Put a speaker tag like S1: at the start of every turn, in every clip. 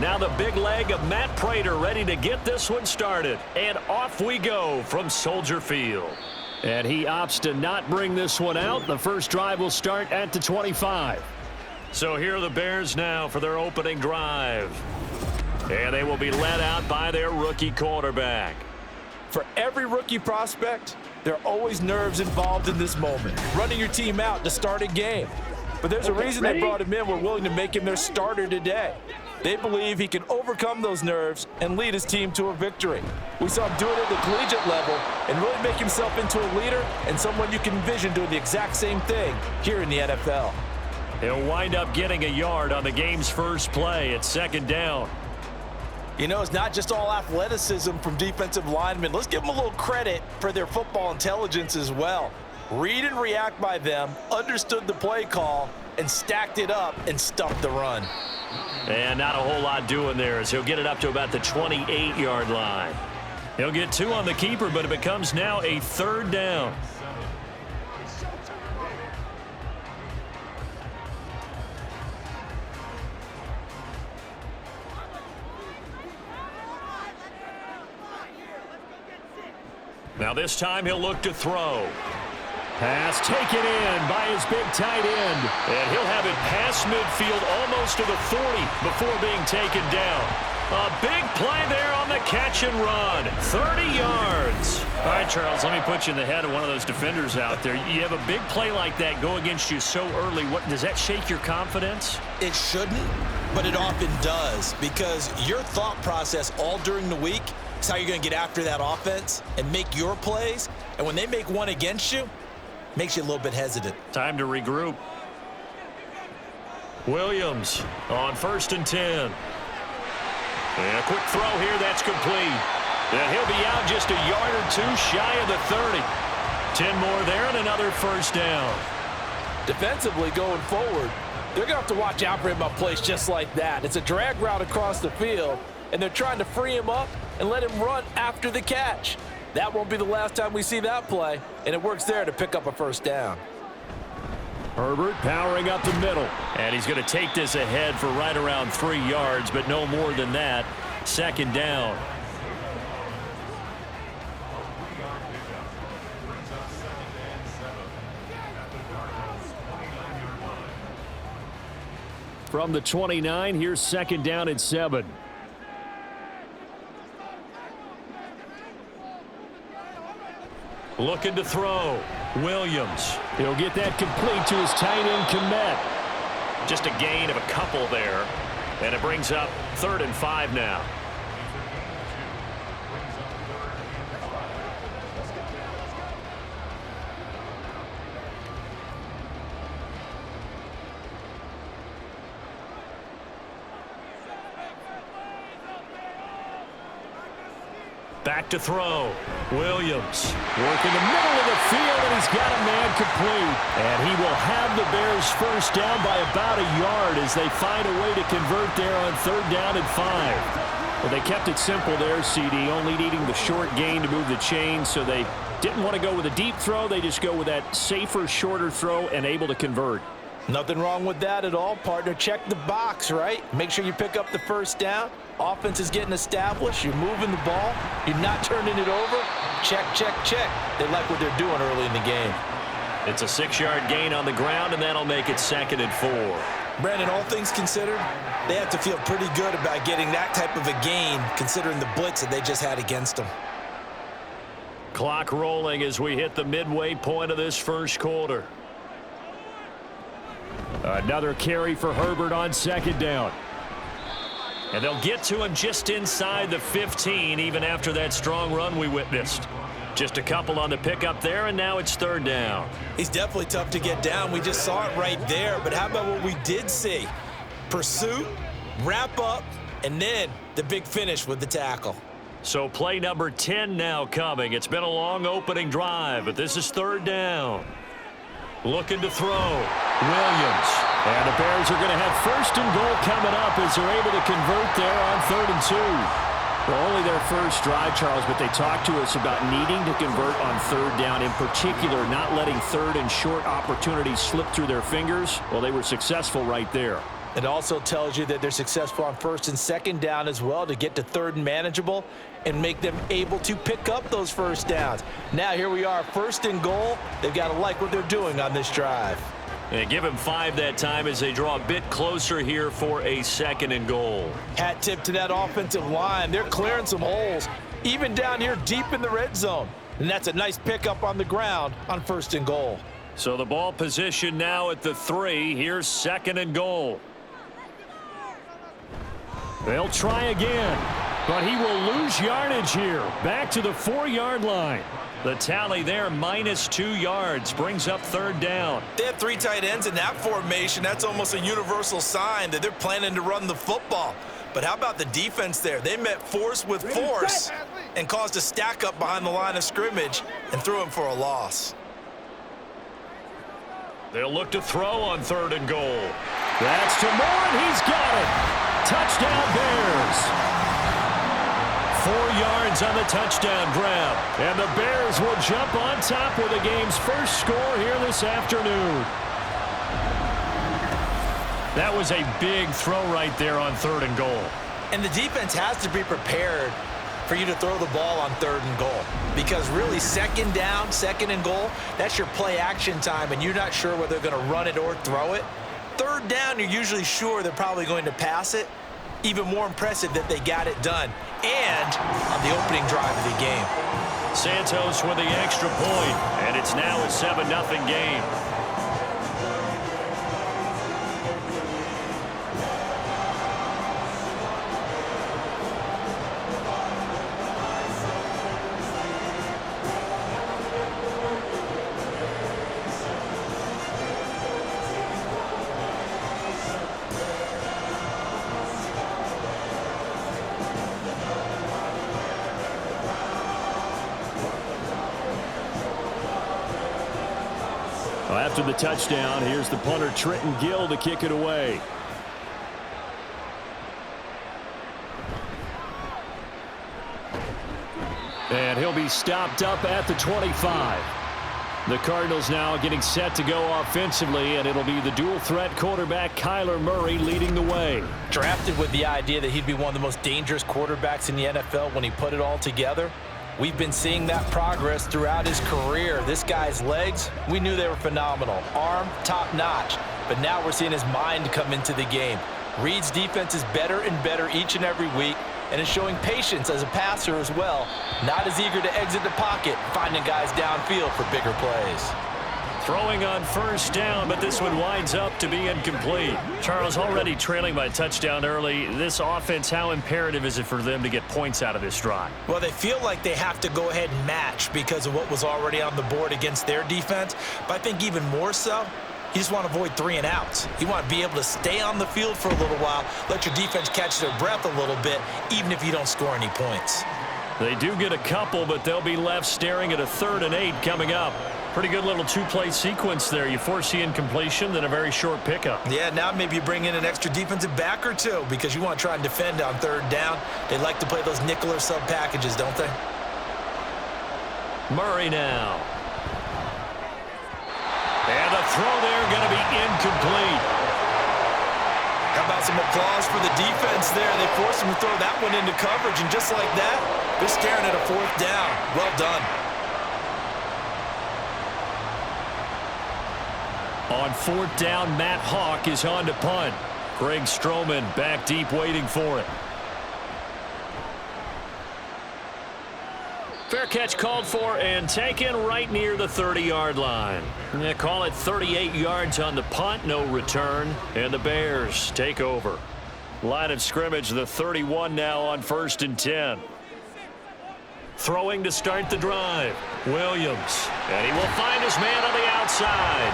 S1: Now the big leg of Matt Prater ready to get this one started. And off we go from Soldier Field. And he opts to not bring this one out. The first drive will start at the 25. So here are the Bears now for their opening drive. And they will be led out by their rookie quarterback.
S2: For every rookie prospect, there are always nerves involved in this moment. Running your team out to start a game. But there's a reason they brought him in. We're willing to make him their starter today. They believe he can overcome those nerves and lead his team to a victory. We saw him do it at the collegiate level and really make himself into a leader and someone you can envision doing the exact same thing here in the NFL.
S1: He'll wind up getting a yard on the game's first play at second down.
S2: You know, it's not just all athleticism from defensive linemen. Let's give them a little credit for their football intelligence as well. Read and react by them, understood the play call, and stacked it up and stuffed the run.
S1: And not a whole lot doing there as he'll get it up to about the 28-yard line. He'll get 2 on the keeper, but it becomes now a third down. Now this time he'll look to throw. Pass taken in by his big tight end. And he'll have it past midfield almost to the 40 before being taken down. A big play there on the catch and run. 30 yards. All right, Charles, let me put you in the head of one of those defenders out there. You have a big play like that go against you so early. What does that shake your confidence?
S2: It shouldn't, but it often does because your thought process all during the week is how you're going to get after that offense and make your plays. And when they make one against you, makes you a little bit hesitant.
S1: Time to regroup. Williams on 1st and 10. And a quick throw here, that's complete. And he'll be out just a yard or 2 shy of the 30. 10 more there and another first down. Defensively going forward, they're going to have to watch out for him on plays just like that. It's a drag route across the field, and they're trying to free him up and let him run after the catch. That won't be the last time we see that play, and it works there to pick up a first down. Herbert powering up the middle, and he's going to take this ahead for right around 3 yards, but no more than that. Second down. From the 29, here's second down and 7. Looking to throw. Williams. He'll get that complete to his tight end, Komet. Just a gain of a couple there. And it brings up 3rd and 5 now. Back to throw. Williams working the middle of the field, and he's got a man complete. And he will have the Bears first down by about a yard as they find a way to convert there on 3rd down and 5. Well, they kept it simple there, CD, only needing the short gain to move the chain, so they didn't want to go with a deep throw. They just go with that safer, shorter throw and able to convert. Nothing wrong with that at all, partner. Check the box, right? Make sure you pick up the first down. Offense is getting established. You're moving the ball. You're not turning it over. Check, check, check. They like what they're doing early in the game. It's a 6-yard gain on the ground, and that'll make it 2nd and 4. Brandon, all things considered, they have to feel pretty good about getting that type of a gain, considering the blitz that they just had against them. Clock rolling as we hit the midway point of this first quarter. Another carry for Herbert on 2nd down. And they'll get to him just inside the 15, even after that strong run we witnessed. Just a couple on the pickup there, and now it's 3rd down. He's definitely tough to get down. We just saw it right there. But how about what we did see? Pursuit, wrap up, and then the big finish with the tackle. So play number 10 now coming. It's been a long opening drive, but this is 3rd down. Looking to throw. Williams. And the Bears are going to have 1st and goal coming up as they're able to convert there on 3rd and 2. Well, only their first drive, Charles, but they talked to us about needing to convert on 3rd down, in particular not letting 3rd and short opportunities slip through their fingers. Well, they were successful right there.
S2: It also tells you that they're successful on first and second down as well to get to third and manageable and make them able to pick up those first downs. Now here we are, first and goal. They've got to like what they're doing on this drive.
S1: They give him 5 that time as they draw a bit closer here for a second and goal.
S2: Hat tip to that offensive line. They're clearing some holes, even down here deep in the red zone. And that's a nice pickup on the ground on first and goal.
S1: So the ball position now at the 3. Here's second and goal. They'll try again, but he will lose yardage here. Back to the 4-yard line. The tally there, -2 yards, brings up third down.
S2: They have 3 tight ends in that formation. That's almost a universal sign that they're planning to run the football. But how about the defense there? They met force with force and caused a stack up behind the line of scrimmage and threw him for a loss.
S1: They'll look to throw on third and goal. That's to Moore, and he's got it. Touchdown Bears. 4 yards on the touchdown grab. And the Bears will jump on top with the game's first score here this afternoon. That was a big throw right there on third and goal.
S2: And the defense has to be prepared for you to throw the ball on third and goal. Because really, second down, second and goal, that's your play action time, and you're not sure whether they're going to run it or throw it. Third down, you're usually sure they're probably going to pass it. Even more impressive that they got it done. And on the opening drive of the game.
S1: Santos with the extra point, and it's now a 7-0 game. After the touchdown, here's the punter Trenton Gill to kick it away. And he'll be stopped up at the 25. The Cardinals now getting set to go offensively, and it'll be the dual-threat quarterback Kyler Murray leading the way.
S2: Drafted with the idea that he'd be one of the most dangerous quarterbacks in the NFL when he put it all together. We've been seeing that progress throughout his career. This guy's legs, we knew they were phenomenal. Arm, top-notch. But now we're seeing his mind come into the game. Reed's defense is better and better each and every week, and is showing patience as a passer as well. Not as eager to exit the pocket, finding guys downfield for bigger plays.
S1: Throwing on first down, but this one winds up to be incomplete. Charles, already trailing by a touchdown early. This offense, how imperative is it for them to get points out of this drive?
S2: Well, they feel like they have to go ahead and match because of what was already on the board against their defense. But I think even more so, you just want to avoid 3 and outs. You want to be able to stay on the field for a little while, let your defense catch their breath a little bit, even if you don't score any points.
S1: They do get a couple, but they'll be left staring at a 3rd and 8 coming up. Pretty good little 2-play sequence there. You foresee incompletion, then a very short pickup.
S2: Yeah, now maybe you bring in an extra defensive back or 2 because you want to try and defend on 3rd down. They like to play those nickel or sub packages, don't they?
S1: Murray now. And the throw there going to be incomplete.
S2: How about some applause for the defense there? They forced him to throw that one into coverage, and just like that, they're staring at a 4th down. Well done.
S1: On 4th down, Matt Hawk is on to punt. Greg Stroman back deep waiting for it. Fair catch called for and taken right near the 30-yard line. They call it 38 yards on the punt, no return, and the Bears take over. Line of scrimmage, the 31 now on 1st and 10. Throwing to start the drive, Williams, and he will find his man on the outside.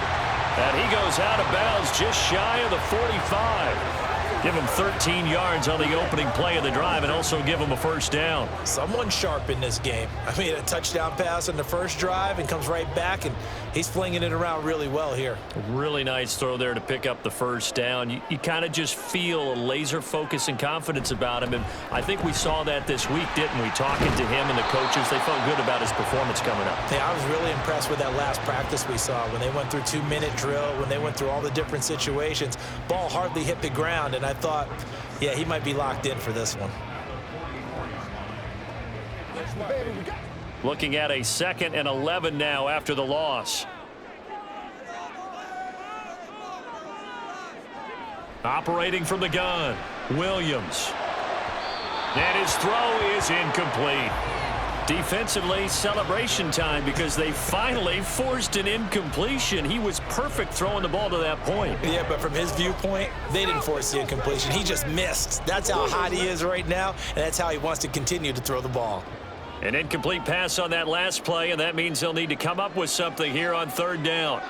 S1: And he goes out of bounds just shy of the 45. Give him 13 yards on the opening play of the drive and also give him a first down.
S2: Someone sharp in this game. I mean, a touchdown pass on the first drive and comes right back, and he's flinging it around really well here.
S1: Really nice throw there to pick up the first down. You kind of just feel a laser focus and confidence about him, and I think we saw that this week, didn't we? Talking to him and the coaches, they felt good about his performance coming up.
S2: Yeah, I was really impressed with that last practice we saw when they went through 2-minute drill, when they went through all the different situations. Ball hardly hit the ground, and I thought, yeah, he might be locked in for this one.
S1: Looking at a 2nd and 11 now after the loss. Operating from the gun, Williams. And his throw is incomplete. Defensively, celebration time because they finally forced an incompletion. He was perfect throwing the ball to that point.
S2: Yeah, but from his viewpoint, they didn't force the incompletion. He just missed. That's how hot he is right now, and that's how he wants to continue to throw the ball.
S1: An incomplete pass on that last play, and that means they'll need to come up with something here on 3rd down.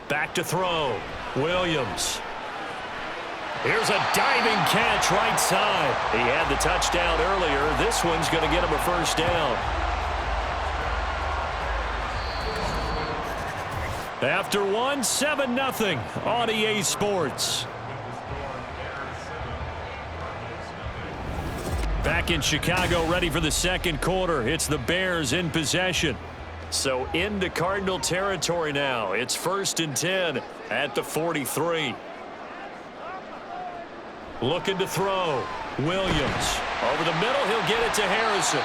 S1: Back to throw, Williams. Here's a diving catch right side. He had the touchdown earlier. This one's going to get him a first down. After one, 7-0 on EA Sports. Back in Chicago, ready for the 2nd quarter. It's the Bears in possession. So into Cardinal territory now. It's 1st and 10 at the 43. Looking to throw. Williams. Over the middle, he'll get it to Harrison.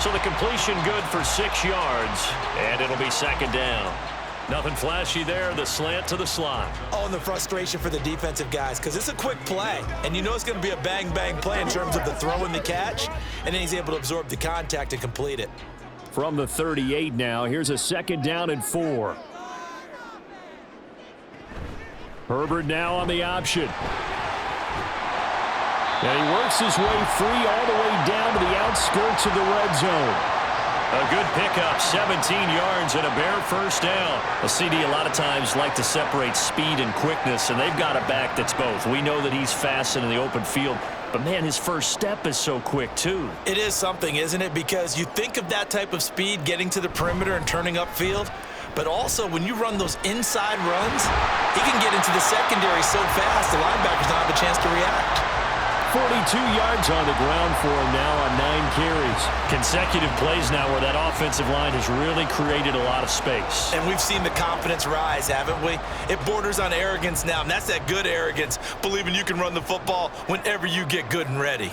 S1: So the completion good for 6 yards, and it'll be 2nd down. Nothing flashy there, the slant to the slot.
S2: Oh, and the frustration for the defensive guys, because it's a quick play, and you know it's going to be a bang-bang play in terms of the throw and the catch, and then he's able to absorb the contact and complete it.
S1: From the 38 now, here's a 2nd down and 4. Herbert now on the option. And he works his way free all the way down to the outskirts of the red zone. A good pickup, 17 yards and a Bear first down. A CD a lot of times like to separate speed and quickness, and they've got a back that's both. We know that he's fast in the open field, but man, his first step is so quick too.
S2: It is something, isn't it? Because you think of that type of speed getting to the perimeter and turning upfield, but also when you run those inside runs, he can get into the secondary so fast the linebackers don't have a chance to react.
S1: 42 yards on the ground for him now on 9 carries. Consecutive plays now where that offensive line has really created a lot of space.
S2: And we've seen the confidence rise, haven't we? It borders on arrogance now, and that's that good arrogance, believing you can run the football whenever you get good and ready.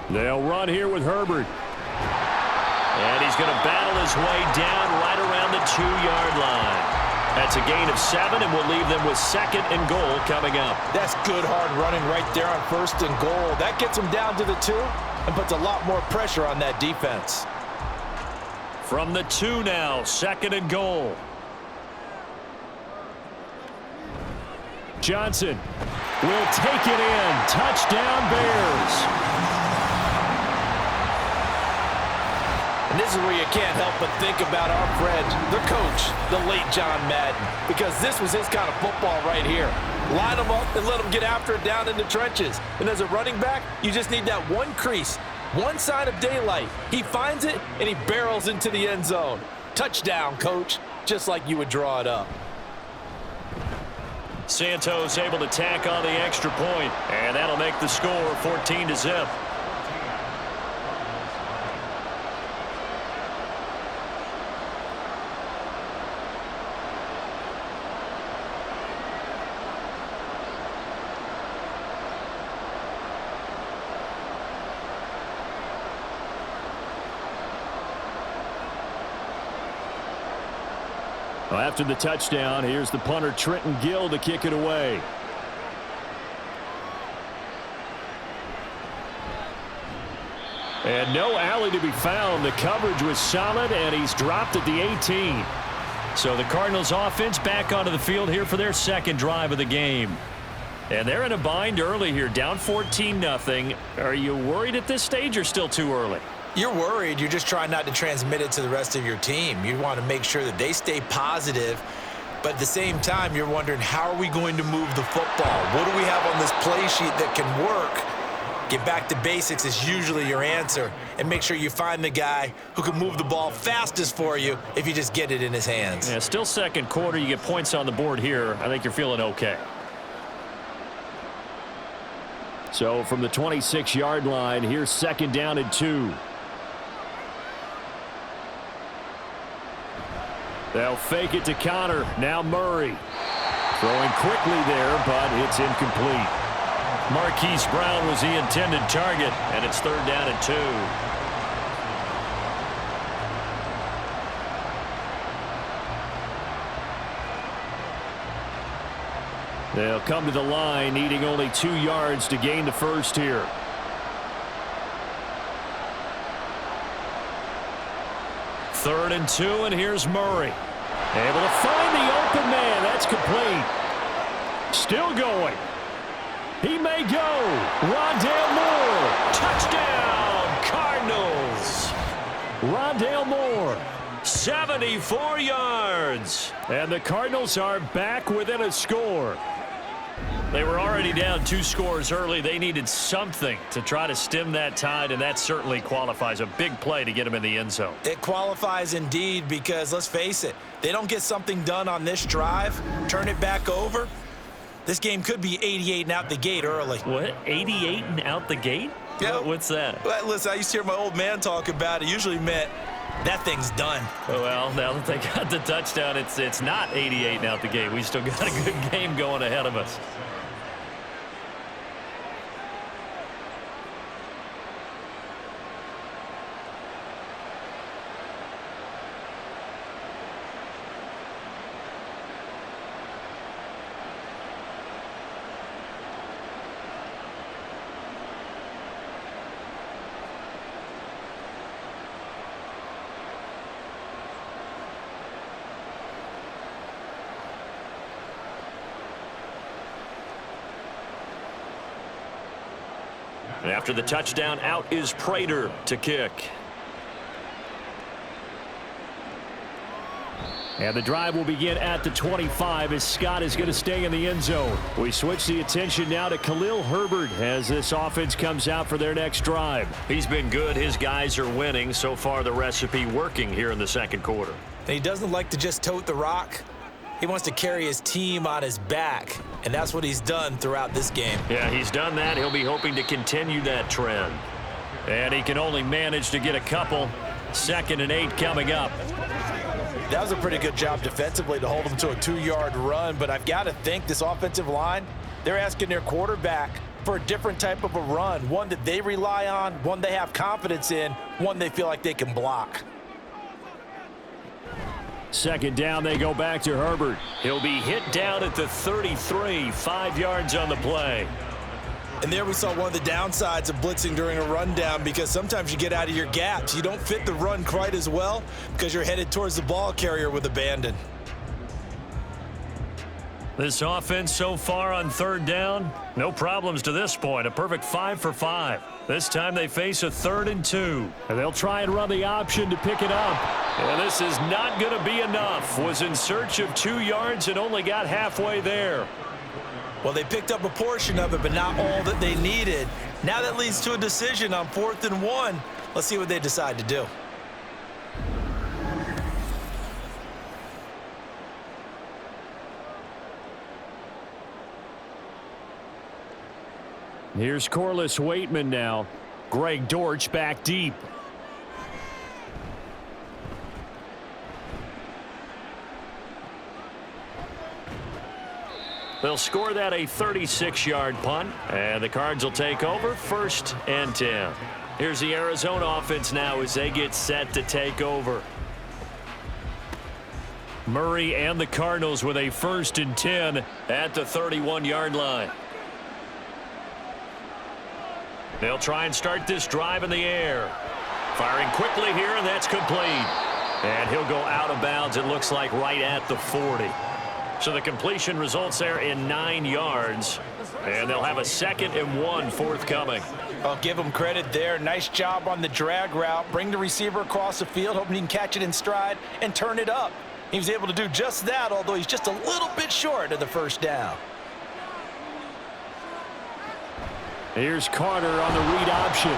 S1: They'll run here with Herbert. And he's going to battle his way down right around the 2-yard line. That's a gain of 7, and we'll leave them with 2nd and goal coming up.
S2: That's good hard running right there on 1st and goal. That gets them down to the 2 and puts a lot more pressure on that defense.
S1: From the 2 now, 2nd and goal. Johnson will take it in. Touchdown, Bears.
S2: And this is where you can't help but think about our friend, the coach, the late John Madden, because this was his kind of football right here. Line them up and let them get after it down in the trenches. And as a running back, you just need that one crease, one sign of daylight. He finds it, and he barrels into the end zone. Touchdown, coach, just like you would draw it up.
S1: Santos able to tack on the extra point, and that'll make the score 14-0. Well, after the touchdown, here's the punter Trenton Gill to kick it away. And no alley to be found. The coverage was solid, and he's dropped at the 18. So the Cardinals offense back onto the field here for their 2nd drive of the game. And they're in a bind early here, down 14-0. Are you worried at this stage or still too early?
S2: You're worried. You're just trying not to transmit it to the rest of your team. You want to make sure that they stay positive But at the same time, you're wondering, how are we going to move the football? What do we have on this play sheet that can work? Get back to basics is usually your answer, and make sure you find the guy who can move the ball fastest for you if you just get it in his hands.
S1: Yeah, still second quarter. You get points on the board here. I think you're feeling okay. So from the 26-yard line, here's second down and 2. They'll fake it to Connor. Now Murray. Throwing quickly there, but it's incomplete. Marquise Brown was the intended target, and it's third down and 2. They'll come to the line, needing only 2 yards to gain the first here. Third and 2, and here's Murray. Able to find the open man. That's complete. Still going. He may go. Rondale Moore. Touchdown, Cardinals. Rondale Moore, 74 yards. And the Cardinals are back within a score. They were already down 2 scores early. They needed something to try to stem that tide, and that certainly qualifies. A big play to get them in the end zone.
S2: It qualifies indeed, because let's face it, they don't get something done on this drive, turn it back over, this game could be 88 and out the gate early.
S1: What? 88 and out the gate?
S2: Yeah.
S1: What's that?
S2: Well, listen, I used to hear my old man talk about it. Usually meant that thing's done.
S1: Well, now that they got the touchdown, it's not 88 and out the gate. We still got a good game going ahead of us. And after the touchdown, out is Prater to kick. And the drive will begin at the 25 as Scott is going to stay in the end zone. We switch the attention now to Khalil Herbert as this offense comes out for their next drive. He's been good. His guys are winning. So far, the recipe working here in the second quarter.
S2: And he doesn't like to just tote the rock. He wants to carry his team on his back, and that's what he's done throughout this game.
S1: Yeah, he's done that. He'll be hoping to continue that trend. And he can only manage to get a couple. 2nd and 8 coming up.
S2: That was a pretty good job defensively to hold him to a 2-yard run, but I've got to think this offensive line, they're asking their quarterback for a different type of a run, one that they rely on, one they have confidence in, one they feel like they can block.
S1: 2nd down, they go back to Herbert. He'll be hit down at the 33, 5 yards on the play.
S2: And there we saw one of the downsides of blitzing during a rundown, because sometimes you get out of your gaps. You don't fit the run quite as well because you're headed towards the ball carrier with abandon.
S1: This offense so far on 3rd down, no problems to this point. A perfect 5 for 5. This time they face a 3rd and 2. And they'll try and run the option to pick it up. And this is not going to be enough. Was in search of 2 yards and only got halfway there.
S2: Well, they picked up a portion of it, but not all that they needed. Now that leads to a decision on 4th and 1. Let's see what they decide to do.
S1: Here's Corliss Waitman now. Greg Dortch back deep. They'll score that a 36-yard punt, and the Cards will take over 1st and 10. Here's the Arizona offense now as they get set to take over. Murray and the Cardinals with a 1st and 10 at the 31-yard line. They'll try and start this drive in the air. Firing quickly here, and that's complete. And he'll go out of bounds, it looks like, right at the 40. So the completion results there in 9 yards. And they'll have a 2nd and 1 forthcoming.
S2: I'll give them credit there. Nice job on the drag route. Bring the receiver across the field, hoping he can catch it in stride and turn it up. He was able to do just that, although he's just a little bit short of the first down.
S1: Here's Carter on the read option.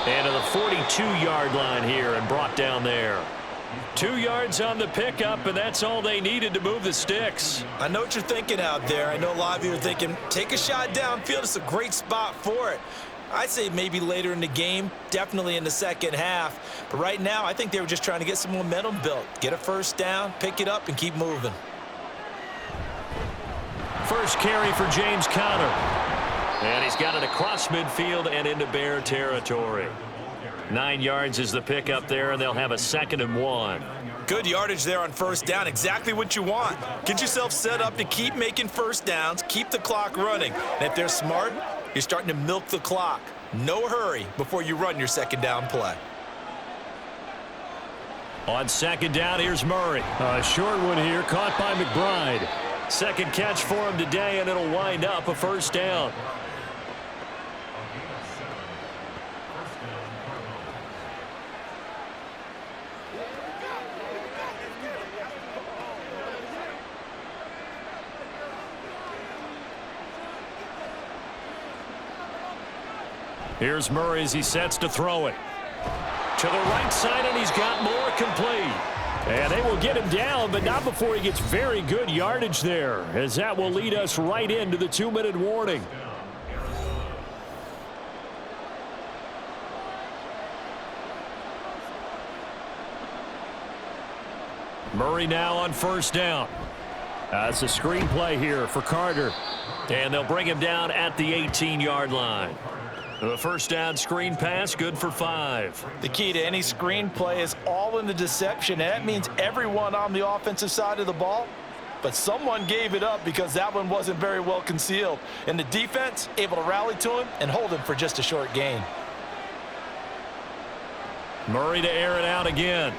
S1: And to the 42-yard line here and brought down there. 2 yards on the pickup, and that's all they needed to move the sticks.
S2: I know what you're thinking out there. I know a lot of you are thinking, take a shot downfield. It's a great spot for it. I'd say maybe later in the game, definitely in the second half. But right now, I think they were just trying to get some momentum built. Get a first down, pick it up, and keep moving.
S1: First carry for James Conner. And he's got it across midfield and into Bear territory. 9 yards is the pickup there, and they'll have a 2nd and 1.
S2: Good yardage there on first down. Exactly what you want. Get yourself set up to keep making first downs, keep the clock running. And if they're smart, you're starting to milk the clock. No hurry before you run your second down play.
S1: On second down, here's Murray. A short one here, caught by McBride. Second catch for him today, and it'll wind up a first down. Here's Murray as he sets to throw it. To the right side, and he's got more complete. And they will get him down, but not before he gets very good yardage there, as that will lead us right into the 2-minute warning. Murray now on first down. That's a screen play here for Carter. And they'll bring him down at the 18-yard line. The first down screen pass, good for 5.
S2: The key to any screen play is all in the deception, and that means everyone on the offensive side of the ball. But someone gave it up because that one wasn't very well concealed. And the defense able to rally to him and hold him for just a short gain.
S1: Murray to air it out again.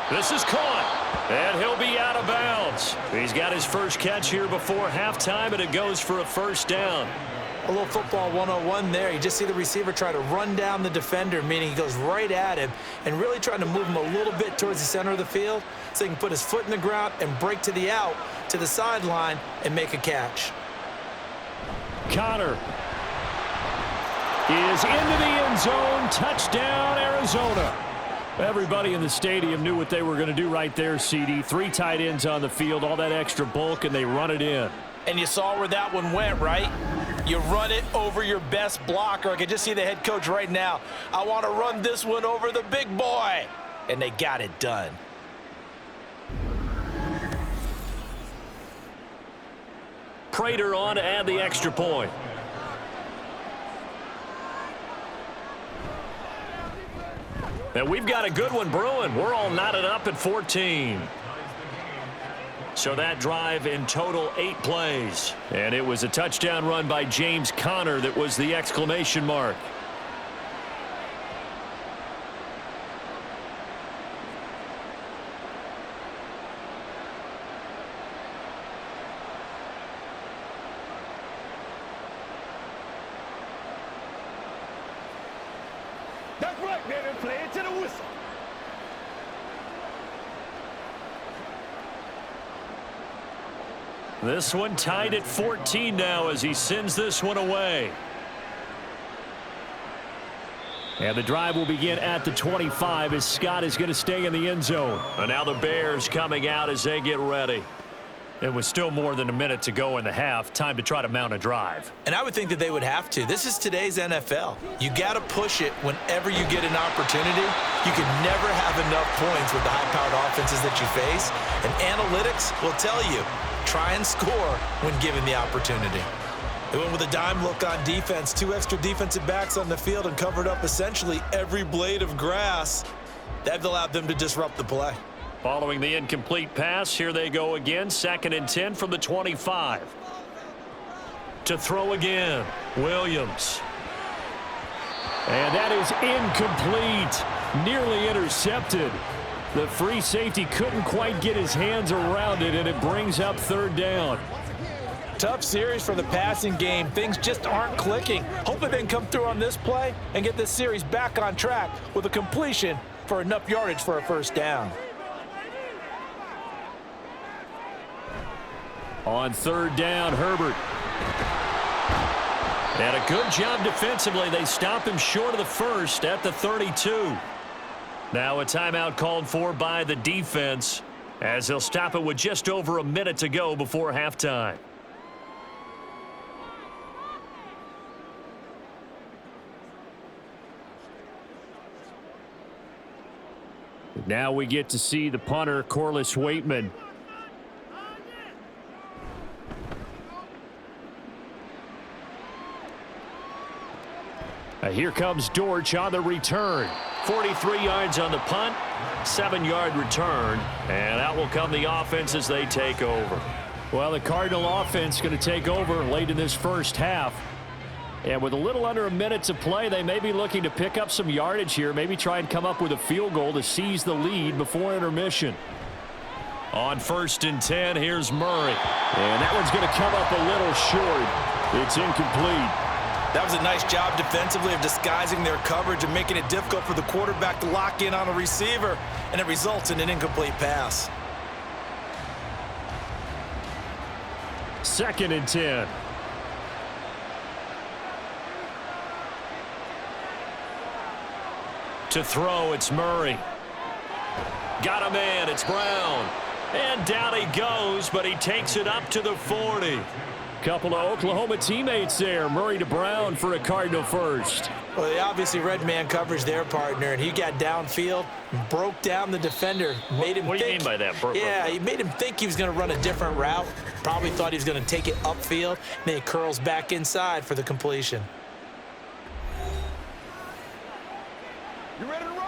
S1: This is caught, and he'll be out of bounds. He's got his first catch here before halftime, and it goes for a first down.
S2: A little football 101 there. You just see the receiver try to run down the defender, meaning he goes right at him and really trying to move him a little bit towards the center of the field so he can put his foot in the ground and break to the out, to the sideline, and make a catch.
S1: Conner is into the end zone. Touchdown, Arizona. Everybody in the stadium knew what they were going to do right there, CD. 3 tight ends on the field, all that extra bulk, and they run it in.
S2: And you saw where that one went, right? You run it over your best blocker. I can just see the head coach right now. I want to run this one over the big boy. And they got it done.
S1: Prater on to add the extra point. And we've got a good one brewing. We're all knotted up at 14. So that drive in total 8 plays. And it was a touchdown run by James Conner that was the exclamation mark.
S3: That's right, baby. Play it to the whistle.
S1: This one tied at 14 now as he sends this one away. And the drive will begin at the 25 as Scott is going to stay in the end zone. And now the Bears coming out as they get ready. It was still more than a minute to go in the half. Time to try to mount a drive.
S2: And I would think that they would have to. This is today's NFL. You got to push it whenever you get an opportunity. You can never have enough points with the high-powered offenses that you face. And analytics will tell you, try and score when given the opportunity. They went with a dime look on defense. 2 extra defensive backs on the field and covered up essentially every blade of grass. That allowed them to disrupt the play.
S1: Following the incomplete pass, here they go again. 2nd and 10 from the 25. To throw again, Williams. And that is incomplete. Nearly intercepted. The free safety couldn't quite get his hands around it, and it brings up 3rd down.
S2: Tough series for the passing game. Things just aren't clicking. Hopefully they can come through on this play and get this series back on track with a completion for enough yardage for a first down.
S1: On third down, Herbert. And a good job defensively. They stop him short of the first at the 32. Now a timeout called for by the defense as they'll stop it with just over a minute to go before halftime. Now we get to see the punter, Corliss Waitman. Here comes Dortch on the return. 43 yards on the punt, 7-yard return, and out will come the offense as they take over. Well, the Cardinal offense going to take over late in this first half. And with a little under a minute to play, they may be looking to pick up some yardage here, maybe try and come up with a field goal to seize the lead before intermission. On 1st and 10, here's Murray. And that one's going to come up a little short. It's incomplete.
S2: That was a nice job defensively of disguising their coverage and making it difficult for the quarterback to lock in on a receiver, and it results in an incomplete pass.
S1: 2nd and 10. To throw, it's Murray. Got a man, it's Brown. And down he goes, but he takes it up to the 40. Couple of Oklahoma teammates there. Murray to Brown for a Cardinal first.
S2: Well, they obviously read man coverage their partner, and he got downfield, broke down the defender, made him
S1: What do you mean by that?
S2: He made him think he was going to run a different route. Probably thought he was going to take it upfield. Then he curls back inside for the completion.
S3: You ready to roll?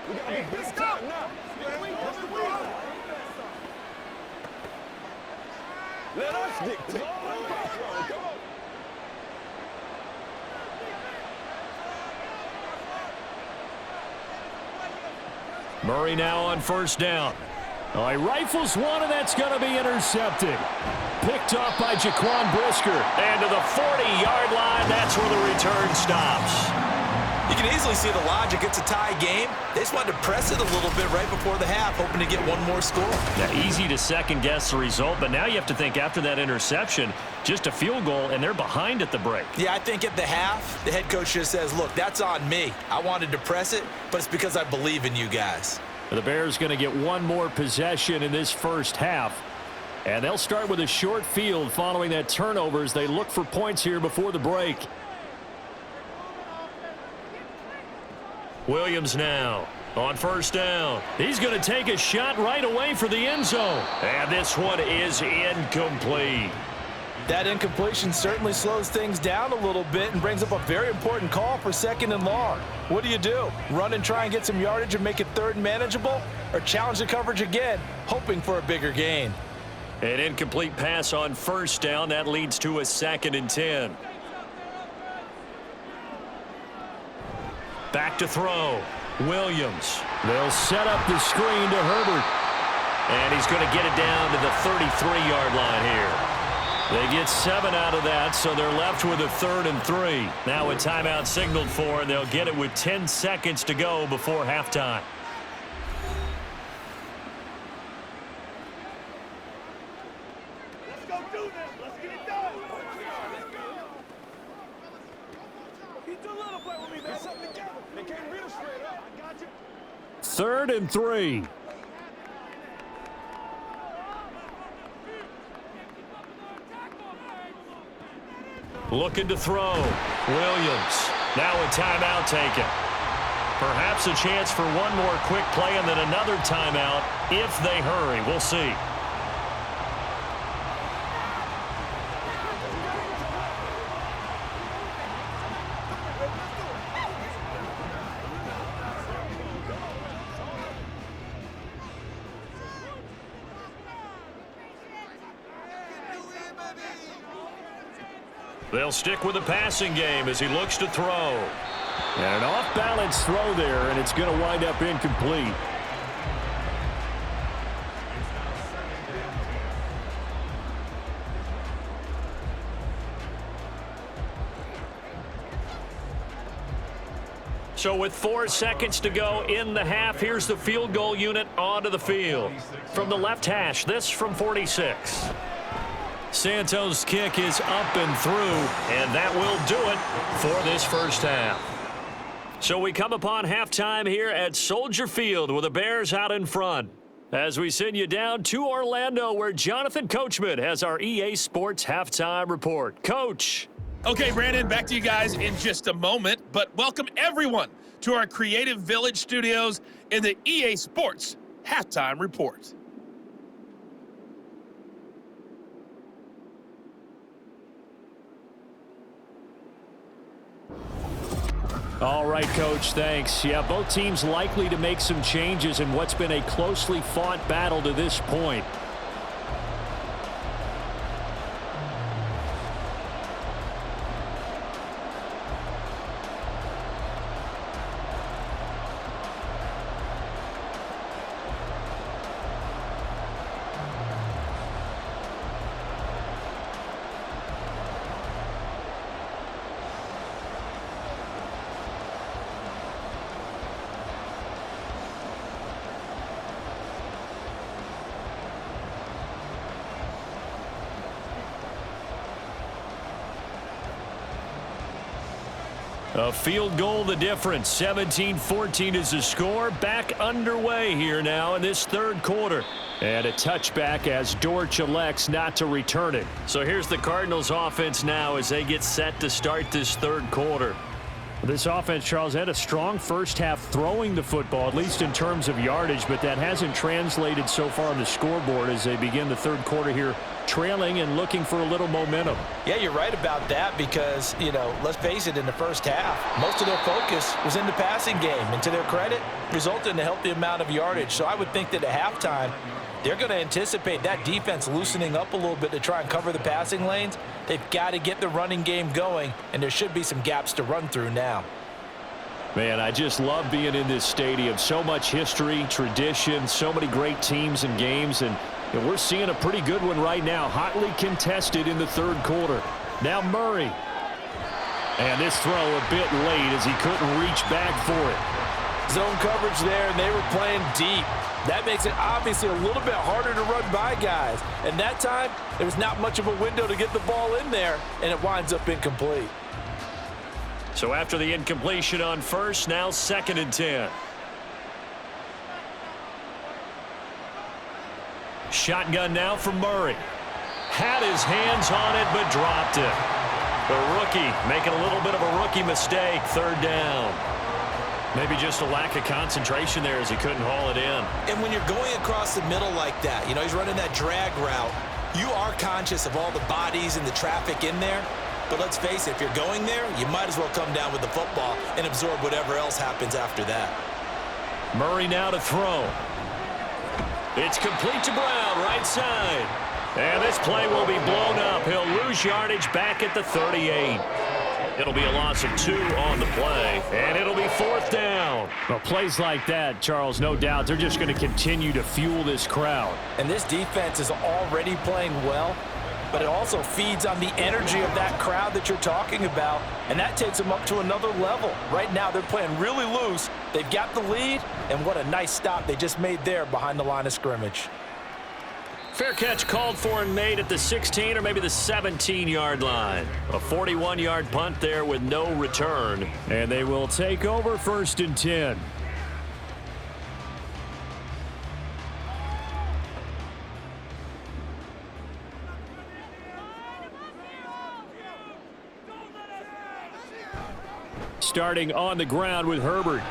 S3: We got to let's go now. Let us dictate.
S1: Murray now on 1st down. Oh, he rifles one, and that's going to be intercepted. Picked off by Jaquan Brisker. And to the 40-yard line, that's where the return stops.
S2: You can easily see the logic. It's a tie game. They just wanted to press it a little bit right before the half, hoping to get one more score.
S1: Yeah, easy to second-guess the result, but now you have to think after that interception, just a field goal, and they're behind at the break.
S2: Yeah, I think at the half, the head coach just says, look, that's on me. I wanted to press it, but it's because I believe in you guys.
S1: The Bears going to get one more possession in this first half, and they'll start with a short field following that turnover as they look for points here before the break. Williams now on 1st down. He's going to take a shot right away for the end zone. And this one is incomplete.
S2: That incompletion certainly slows things down a little bit and brings up a very important call for 2nd and long. What do? Run and try and get some yardage and make it 3rd and manageable? Or challenge the coverage again, hoping for a bigger gain?
S1: An incomplete pass on 1st down. That leads to a 2nd and 10. Back to throw. Williams. They'll set up the screen to Herbert. And he's going to get it down to the 33-yard line here. They get 7 out of that, so they're left with a 3rd and 3. Now a timeout signaled for, and they'll get it with 10 seconds to go before halftime.
S3: Let's go do this. Let's get it done. He's a little play with me, man. Something together. They can't real straight up. I got you.
S1: 3rd and 3. Looking to throw. Williams. Now a timeout taken. Perhaps a chance for one more quick play and then another timeout if they hurry. We'll see. They'll stick with the passing game as he looks to throw. And an off-balance throw there, and it's going to wind up incomplete. So with 4 seconds to go in the half, here's the field goal unit onto the field. From the left hash, this from 46. Santos' kick is up and through, and that will do it for this first half. So we come upon halftime here at Soldier Field with the Bears out in front. As we send you down to Orlando, where Jonathan Coachman has our EA Sports halftime report. Coach.
S4: Okay, Brandon, back to you guys in just a moment, but welcome everyone to our Creative Village studios in the EA Sports halftime report.
S1: All right, Coach, thanks. Yeah, both teams likely to make some changes in what's been a closely fought battle to this point. A field goal the difference. 17-14 is the score. Back underway here now in this third quarter. And a touchback as Dortch elects not to return it. So here's the Cardinals offense now as they get set to start this third quarter. This offense, Charles, had a strong first half throwing the football, at least in terms of yardage, but that hasn't translated so far on the scoreboard as they begin the third quarter here, trailing and looking for a little momentum.
S2: Yeah, you're right about that because, let's face it, in the first half, most of their focus was in the passing game. And to their credit, resulted in a healthy amount of yardage. So I would think that at halftime, they're going to anticipate that defense loosening up a little bit to try and cover the passing lanes. They've got to get the running game going, and there should be some gaps to run through now.
S1: Man, I just love being in this stadium. So much history, tradition, so many great teams and games, and we're seeing a pretty good one right now, hotly contested in the third quarter. Now Murray. And this throw a bit late as he couldn't reach back for it.
S2: Zone coverage there, and they were playing deep. That makes it obviously a little bit harder to run by guys. And that time, there was not much of a window to get the ball in there, and it winds up incomplete.
S1: So after the incompletion on first, now 2nd and 10. Shotgun now from Murray. Had his hands on it, but dropped it. The rookie making a little bit of a rookie mistake, 3rd down. Maybe just a lack of concentration there as he couldn't haul it in.
S5: And when you're going across the middle like that, he's running that drag route, you are conscious of all the bodies and the traffic in there. But let's face it, if you're going there, you might as well come down with the football and absorb whatever else happens after that.
S1: Murray now to throw. It's complete to Brown, right side. And this play will be blown up. He'll lose yardage back at the 38. It'll be a loss of 2 on the play, and it'll be 4th down. Well, plays like that, Charles, no doubt, they're just going to continue to fuel this crowd.
S2: And this defense is already playing well, but it also feeds on the energy of that crowd that you're talking about, and that takes them up to another level. Right now, they're playing really loose. They've got the lead, and what a nice stop they just made there behind the line of scrimmage.
S1: Fair catch called for and made at the 16 or maybe the 17-yard line. A 41-yard punt there with no return. And they will take over 1st and 10. Starting on the ground with Herbert.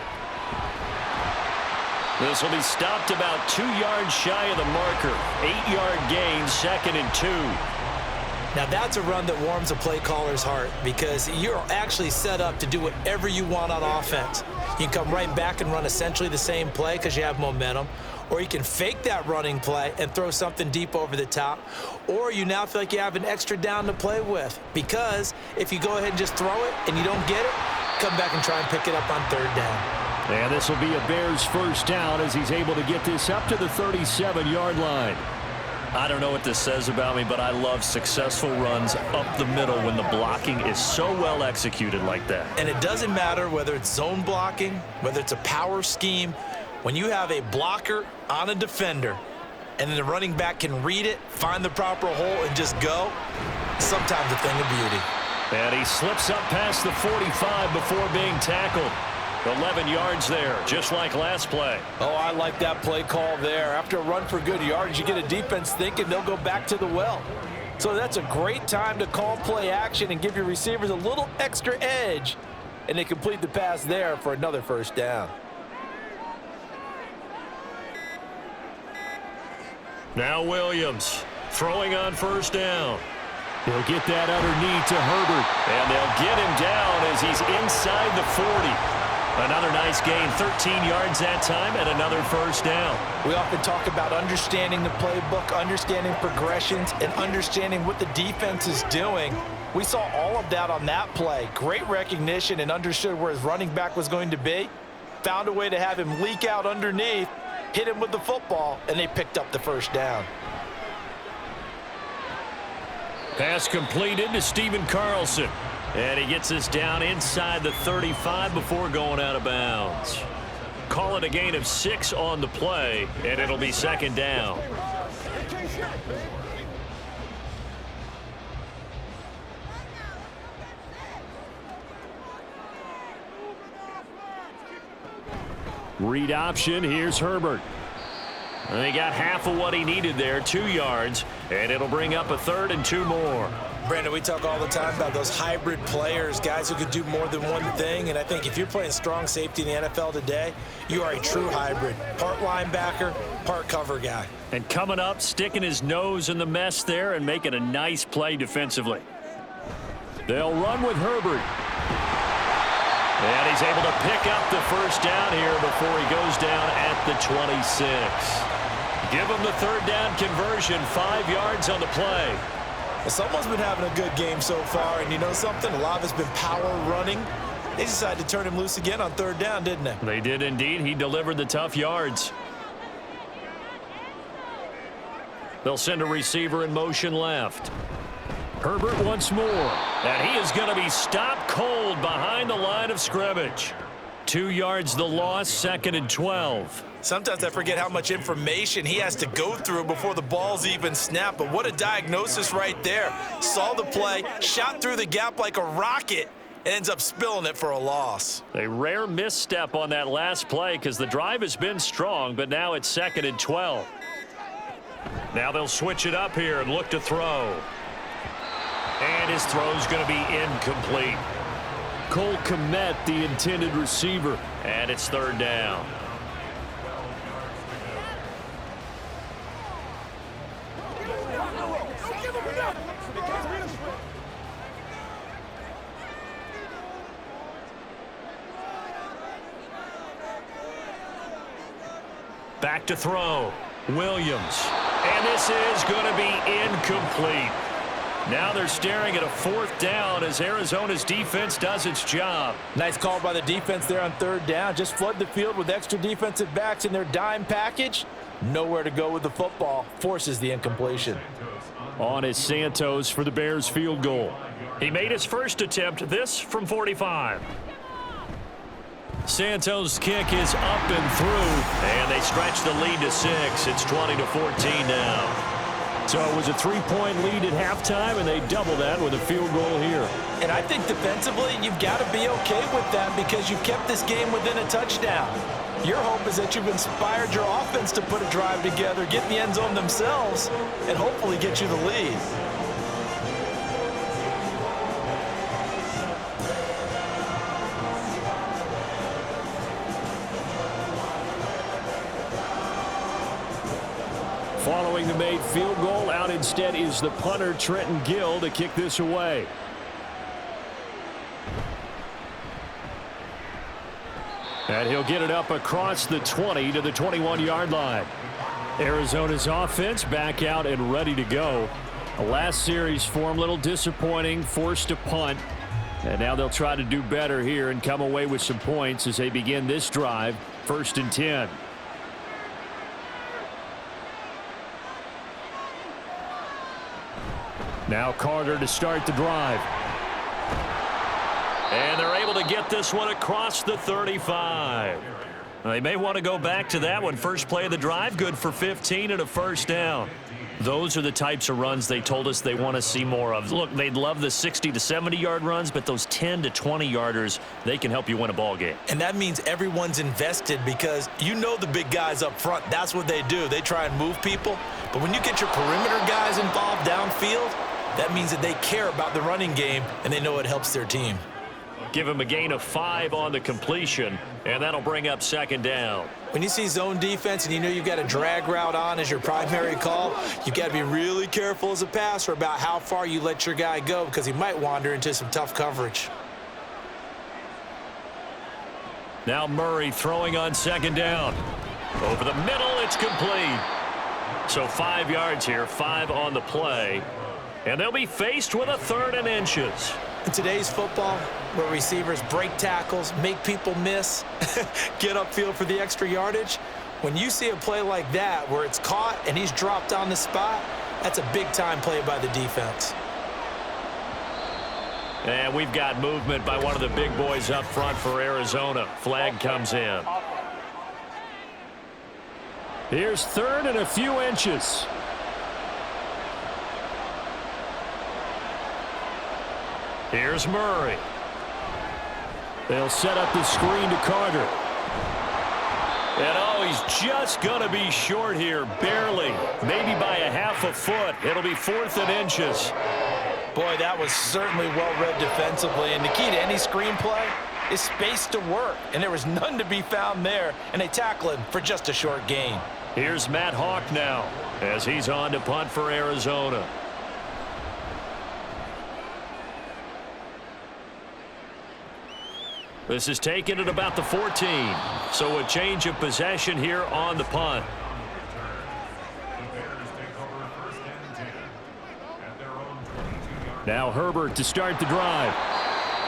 S1: This will be stopped about 2 yards shy of the marker. 8-yard gain, 2nd and 2.
S5: Now that's a run that warms a play caller's heart because you're actually set up to do whatever you want on offense. You can come right back and run essentially the same play because you have momentum, or you can fake that running play and throw something deep over the top, or you now feel like you have an extra down to play with because if you go ahead and just throw it and you don't get it, come back and try and pick it up on 3rd down.
S1: And this will be a Bears 1st down as he's able to get this up to the 37-yard line. I don't know what this says about me, but I love successful runs up the middle when the blocking is so well executed like that.
S5: And it doesn't matter whether it's zone blocking, whether it's a power scheme. When you have a blocker on a defender and then the running back can read it, find the proper hole, and just go, sometimes a thing of beauty.
S1: And he slips up past the 45 before being tackled. 11 yards there, just like last play.
S2: Oh, I like that play call there. After a run for good yards, you get a defense thinking they'll go back to the well. So that's a great time to call play action and give your receivers a little extra edge. And they complete the pass there for another first down.
S1: Now Williams throwing on first down. They'll get that underneath to Herbert. And they'll get him down as he's inside the 40. Another nice gain, 13 yards that time, and another first down.
S2: We often talk about understanding the playbook, understanding progressions, and understanding what the defense is doing. We saw all of that on that play. Great recognition and understood where his running back was going to be. Found a way to have him leak out underneath, hit him with the football, and they picked up the first down.
S1: Pass completed to Stephen Carlson. And he gets us down inside the 35 before going out of bounds. Call it a gain of 6 on the play, and it'll be second down. Read option, here's Herbert. And he got half of what he needed there, 2 yards, and it'll bring up a 3rd and 2 more.
S5: Brandon, we talk all the time about those hybrid players, guys who could do more than one thing. And I think if you're playing strong safety in the NFL today, you are a true hybrid. Part linebacker, part cover guy.
S1: And coming up, sticking his nose in the mess there and making a nice play defensively. They'll run with Herbert. And he's able to pick up the first down here before he goes down at the 26. Give him the 3rd down conversion, 5 yards on the play.
S5: Someone's been having a good game so far, and you know something? A lot of it's been power running. They decided to turn him loose again on 3rd down, didn't they?
S1: They did indeed. He delivered the tough yards. They'll send a receiver in motion left. Herbert once more. And he is going to be stopped cold behind the line of scrimmage. 2 yards the loss, 2nd and 12.
S5: Sometimes I forget how much information he has to go through before the ball's even snapped. But what a diagnosis right there. Saw the play, shot through the gap like a rocket, and ends up spilling it for a loss.
S1: A rare misstep on that last play because the drive has been strong, but now it's 2nd and 12. Now they'll switch it up here and look to throw. And his throw's going to be incomplete. Cole Kmet, the intended receiver, and it's 3rd down. Back to throw. Williams. And this is going to be incomplete. Now they're staring at a 4th down as Arizona's defense does its job.
S2: Nice call by the defense there on 3rd down. Just flood the field with extra defensive backs in their dime package. Nowhere to go with the football. Forces the incompletion.
S1: On is Santos for the Bears field goal. He made his first attempt, this from 45. Santos' kick is up and through, and they stretch the lead to 6. It's 20-14 now. So it was a 3-point lead at halftime, and they double that with a field goal here.
S2: And I think defensively, you've got to be okay with that because you've kept this game within a touchdown. Your hope is that you've inspired your offense to put a drive together, get in the end zone themselves, and hopefully get you the lead.
S1: Following the made field goal, out instead is the punter, Trenton Gill, to kick this away. And he'll get it up across the 20 to the 21-yard line. Arizona's offense back out and ready to go. The last series for him, a little disappointing, forced to punt. And now they'll try to do better here and come away with some points as they begin this drive, 1st and 10. Now Carter to start the drive. And they're able to get this one across the 35. They may want to go back to that one. First play of the drive, good for 15 and a first down. Those are the types of runs they told us they want to see more of. Look, they'd love the 60 to 70-yard runs, but those 10 to 20-yarders, they can help you win a ball game.
S5: And that means everyone's invested because you know the big guys up front. That's what they do. They try and move people. But when you get your perimeter guys involved downfield, that means that they care about the running game, and they know it helps their team.
S1: Give him a gain of 5 on the completion, and that'll bring up second down.
S5: When you see zone defense and you know you've got a drag route on as your primary call, you've got to be really careful as a passer about how far you let your guy go because he might wander into some tough coverage.
S1: Now Murray throwing on second down. Over the middle, it's complete. So 5 yards here, 5 on the play. And they'll be faced with a 3rd and inches.
S5: In today's football, where receivers break tackles, make people miss, get upfield for the extra yardage, when you see a play like that where it's caught and he's dropped on the spot, that's a big-time play by the defense.
S1: And we've got movement by one of the big boys up front for Arizona. Flag comes in. Here's 3rd and a few inches. Here's Murray. They'll set up the screen to Carter. And oh, he's just going to be short here, barely, maybe by a half a foot. It'll be 4th and inches.
S2: Boy, that was certainly well-read defensively, and the key to any screen play is space to work, and there was none to be found there, and they tackle him for just a short gain.
S1: Here's Matt Hawk now as he's on to punt for Arizona. This is taken at about the 14. So a change of possession here on the punt. Now Herbert to start the drive.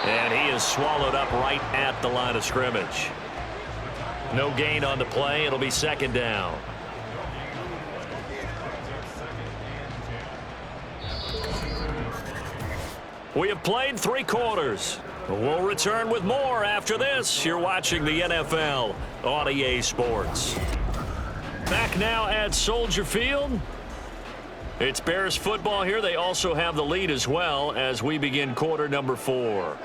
S1: And he is swallowed up right at the line of scrimmage. No gain on the play. It'll be second down. We have played 3 quarters. We'll return with more after this. You're watching the NFL on EA Sports. Back now at Soldier Field. It's Bears football here. They also have the lead as well as we begin quarter number 4.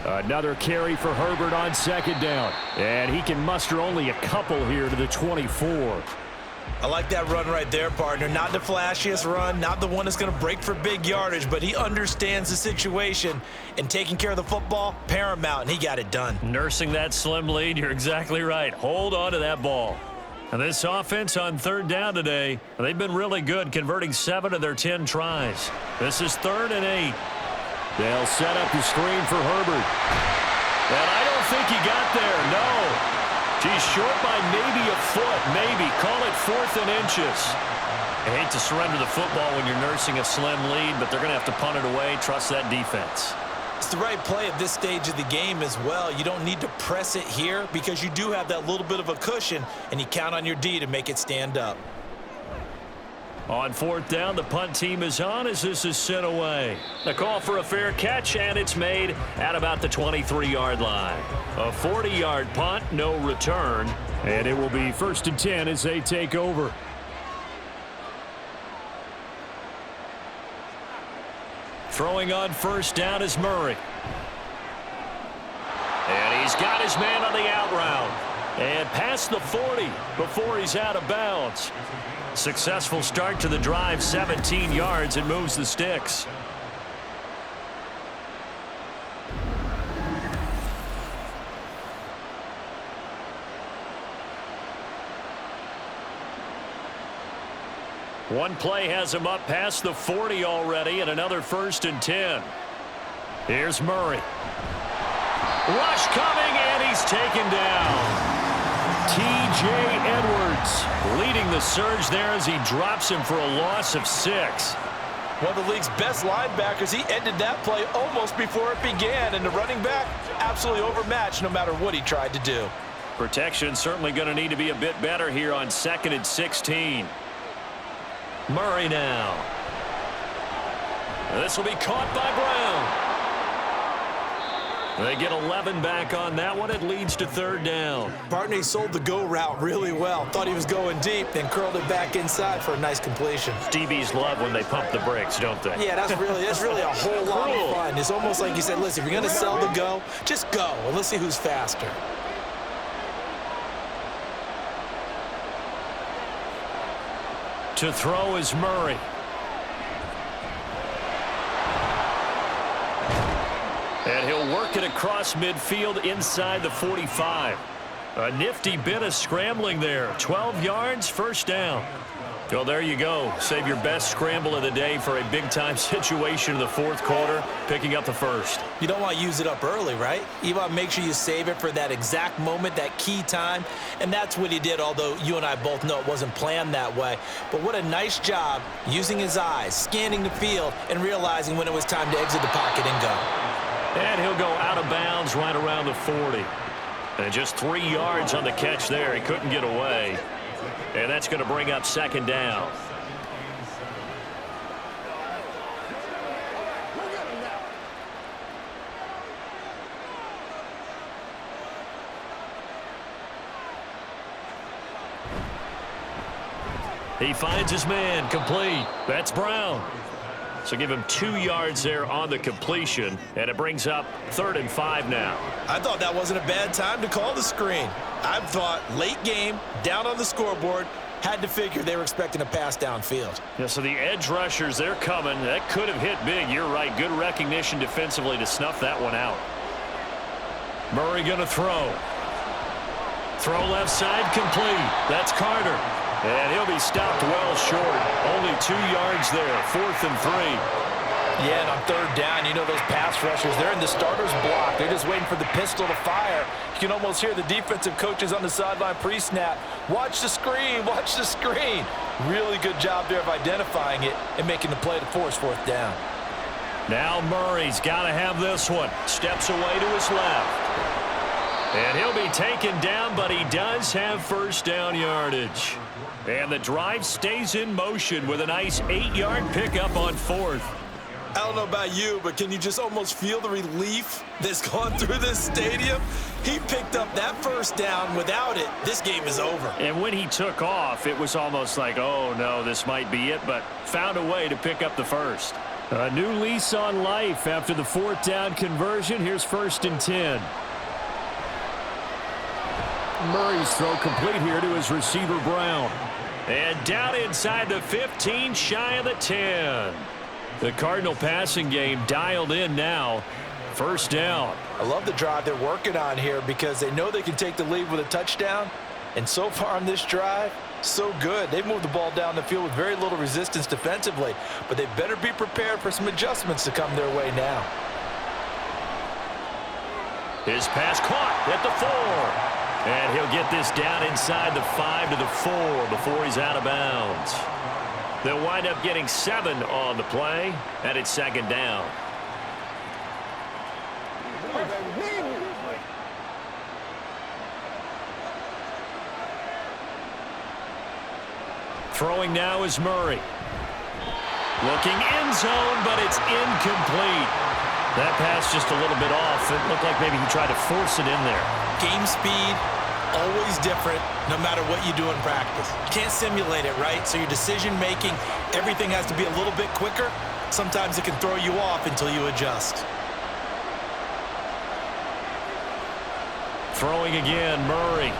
S1: Another carry for Herbert on second down. And he can muster only a couple here to the 24.
S5: I like that run right there, partner. Not the flashiest run, not the one that's going to break for big yardage, but he understands the situation, and taking care of the football, paramount, and he got it done.
S1: Nursing that slim lead, you're exactly right. Hold on to that ball. And this offense on 3rd down today, they've been really good, converting 7 of their 10 tries. This is 3rd and 8. They'll set up the screen for Herbert. And I don't think he got there, no. He's short by maybe a foot, maybe. Call it 4th and inches. I hate to surrender the football when you're nursing a slim lead, but they're going to have to punt it away. Trust that defense.
S5: It's the right play at this stage of the game as well. You don't need to press it here because you do have that little bit of a cushion, and you count on your D to make it stand up.
S1: On 4th down, the punt team is on as this is sent away. A call for a fair catch, and it's made at about the 23-yard line. A 40-yard punt, no return, and it will be 1st and 10 as they take over. Throwing on 1st down is Murray. And he's got his man on the out route. And past the 40 before he's out of bounds. Successful start to the drive, 17 yards, and moves the sticks. One play has him up past the 40 already, and another 1st and 10. Here's Murray. Rush coming, and he's taken down. T.J. Edwards leading the surge there as he drops him for a loss of 6.
S2: One of the league's best linebackers. He ended that play almost before it began, and the running back absolutely overmatched no matter what he tried to do.
S1: Protection certainly going to need to be a bit better here on 2nd and 16. Murray now. This will be caught by Brown. They get 11 back on that one. It leads to third down.
S5: Partner, he sold the go route really well. Thought he was going deep, then curled it back inside for a nice completion.
S1: DBs love when they pump the brakes, don't they?
S5: Yeah, that's really a whole lot of fun. It's almost like you said, listen, if you're going to sell the go, just go, and let's see who's faster.
S1: To throw is Murray. And he'll work it across midfield inside the 45. A nifty bit of scrambling there. 12 yards, first down. Well, there you go. Save your best scramble of the day for a big-time situation in the fourth quarter, picking up the first.
S5: You don't want to use it up early, right? You want to make sure you save it for that exact moment, that key time, and that's what he did, although you and I both know it wasn't planned that way. But what a nice job using his eyes, scanning the field, and realizing when it was time to exit the pocket and go.
S1: And he'll go out of bounds right around the 40. And just 3 yards on the catch there. He couldn't get away. And that's going to bring up second down. He finds his man, complete. That's Brown. So give him 2 yards there on the completion, and it brings up 3rd and 5 now.
S5: I thought that wasn't a bad time to call the screen. I thought late game, down on the scoreboard, had to figure they were expecting a pass downfield.
S1: Yeah, so the edge rushers, they're coming. That could have hit big. You're right. Good recognition defensively to snuff that one out. Murray going to throw. Throw left side, complete. That's Carter. And he'll be stopped well short. Only 2 yards there. 4th and 3.
S2: Yeah, and on third down, you know those pass rushers, they're in the starter's block. They're just waiting for the pistol to fire. You can almost hear the defensive coaches on the sideline pre-snap. Watch the screen, watch the screen. Really good job there of identifying it and making the play to force 4th down.
S1: Now Murray's got to have this one. Steps away to his left. And he'll be taken down, but he does have first down yardage. And the drive stays in motion with a nice 8-yard pickup on 4th.
S5: I don't know about you, but can you just almost feel the relief that's gone through this stadium? He picked up that first down. Without it, this game is over.
S1: And when he took off, it was almost like, oh, no, this might be it, but found a way to pick up the first. A new lease on life after the 4th down conversion. Here's 1st and 10. Murray's throw complete here to his receiver, Brown. And down inside the 15, shy of the 10. The Cardinal passing game dialed in now. First down.
S2: I love the drive they're working on here because they know they can take the lead with a touchdown. And so far on this drive, so good. They've moved the ball down the field with very little resistance defensively. But they better be prepared for some adjustments to come their way now.
S1: His pass caught at the 4. And he'll get this down inside the 5 to the 4 before he's out of bounds. They'll wind up getting 7 on the play, and it's second down. Throwing now is Murray. Looking end zone, but it's incomplete. That pass just a little bit off. It looked like maybe he tried to force it in there.
S5: Game speed, always different, no matter what you do in practice. You can't simulate it, right? So your decision-making, everything has to be a little bit quicker. Sometimes it can throw you off until you adjust.
S1: Throwing again, Murray.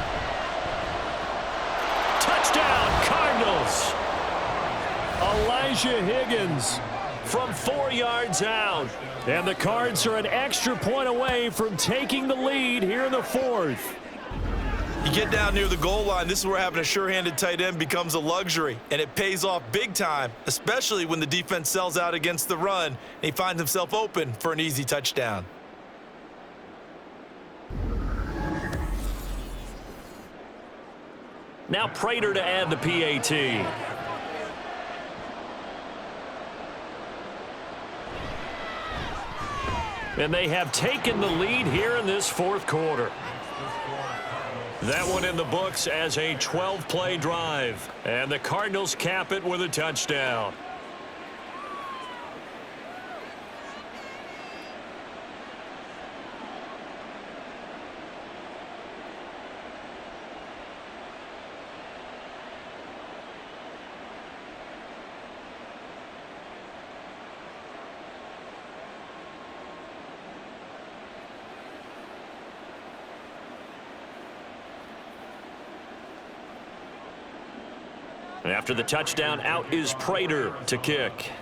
S1: Touchdown, Cardinals! Elijah Higgins from 4 yards out. And the Cards are an extra point away from taking the lead here in the 4th.
S5: You get down near the goal line, this is where having a sure-handed tight end becomes a luxury, and it pays off big time, especially when the defense sells out against the run, and he finds himself open for an easy touchdown.
S1: Now Prater to add the PAT. And they have taken the lead here in this 4th quarter. That one in the books as a 12-play drive. And the Cardinals cap it with a touchdown. And after the touchdown, out is Prater to kick.